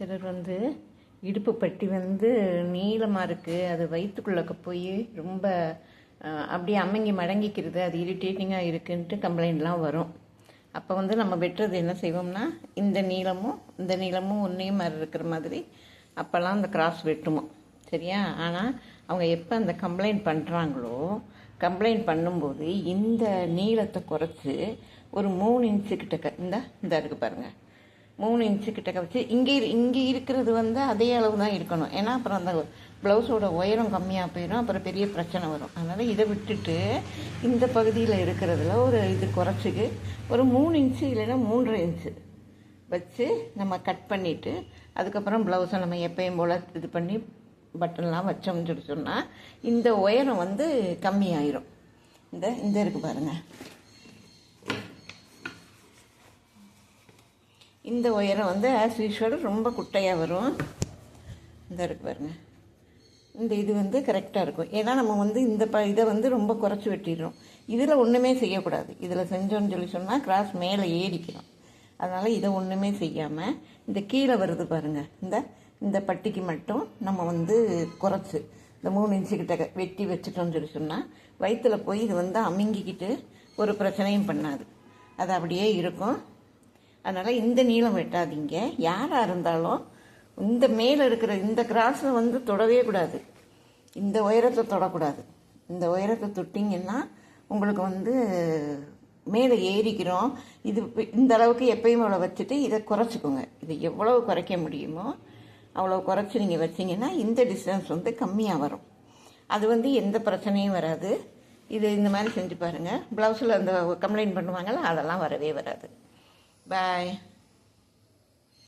சிலர் வந்து இடுப்பு பட்டி வந்து நீளமாக இருக்குது, அது வயிற்றுக்குள்ளே போய் ரொம்ப அப்படியே அம்மங்கி மடங்கிக்கிறது, அது இரிட்டேட்டிங்காக இருக்குன்ட்டு கம்ப்ளைண்ட்லாம் வரும். அப்போ வந்து நம்ம வெட்டுறது என்ன செய்வோம்னா, இந்த நீளமும் ஒன்றே மாதிரி இருக்கிற மாதிரி அப்போல்லாம் அந்த கிராஸ் வெட்டுமோ, சரியா? ஆனால் அவங்க எப்போ அந்த கம்ப்ளைண்ட் பண்ணுறாங்களோ, கம்ப்ளைண்ட் பண்ணும்போது இந்த நீளத்தை குறைச்சி ஒரு 3 இன்ச்சு கிட்டக்க இந்த இருக்குது பாருங்கள், 3 இன்ச்சு கிட்டக்க வச்சு இங்கே இருக்கிறது வந்து அதே அளவு தான் இருக்கணும். ஏன்னா அப்புறம் அந்த ப்ளவுஸோட உயரம் கம்மியாக போயிடும், அப்புறம் பெரிய பிரச்சனை வரும். அதனால் இதை விட்டுட்டு இந்த பகுதியில் இருக்கிறதுல ஒரு இது குறைச்சிக்கு ஒரு 3 இன்ச்சு இல்லைன்னா 3.5 இன்ச்சு வச்சு நம்ம கட் பண்ணிவிட்டு அதுக்கப்புறம் ப்ளவுஸை நம்ம எப்பயும் போல் இது பண்ணி பட்டன்லாம் வச்சோம்னு சொல்லி சொன்னால் இந்த உயரம் வந்து கம்மியாயிரும். இந்த இருக்குது பாருங்கள், இந்த உயரம் வந்து ஆஸ் யூஷுவல் ரொம்ப குட்டையாக வரும். இந்த இருக்குது பாருங்கள், இந்த இது வந்து கரெக்டாக இருக்கும். ஏன்னா நம்ம வந்து இதை வந்து ரொம்ப குறைச்சி வெட்டிடுறோம். இதில் ஒன்றுமே செய்யக்கூடாது. இதில் செஞ்சோன்னு சொல்லி சொன்னால் கிராஸ் மேலே ஏறிக்கிறோம். அதனால் இதை ஒன்றுமே செய்யாமல் இந்த கீழே வருது பாருங்கள், இந்த பட்டிக்கு மட்டும் நம்ம வந்து குறைச்சி இந்த 3 இன்ச்சு கிட்ட வெட்டி வச்சுட்டோம்னு சொல்லி சொன்னால் வயிற்றில் போய் இது வந்து அமுங்கிக்கிட்டு ஒரு பிரச்சனையும் பண்ணாது, அது அப்படியே இருக்கும். அதனால் இந்த நீளம் வெட்டாதீங்க. யாராக இருந்தாலும் இந்த மேலே இருக்கிற இந்த கிராஸை வந்து தொடவே கூடாது, இந்த உயரத்தை தொடக்கூடாது. இந்த உயரத்தை தொட்டிங்கன்னா உங்களுக்கு வந்து மேலே ஏறிக்கிறோம். இது இந்த அளவுக்கு எப்பயும் அவ்வளோ வச்சுட்டு இதை குறைச்சிக்கோங்க. இது எவ்வளோ குறைக்க முடியுமோ அவ்வளோ குறைச்சி நீங்கள் வச்சிங்கன்னா இந்த டிஸ்டன்ஸ் வந்து கம்மியாக வரும். அது வந்து எந்த பிரச்சனையும் வராது. இது இந்த மாதிரி செஞ்சு பாருங்கள். ப்ளவுஸில் அந்த கம்ப்ளைண்ட் பண்ணுவாங்கள்ல, அதெல்லாம் வரவே வராது. பாய்.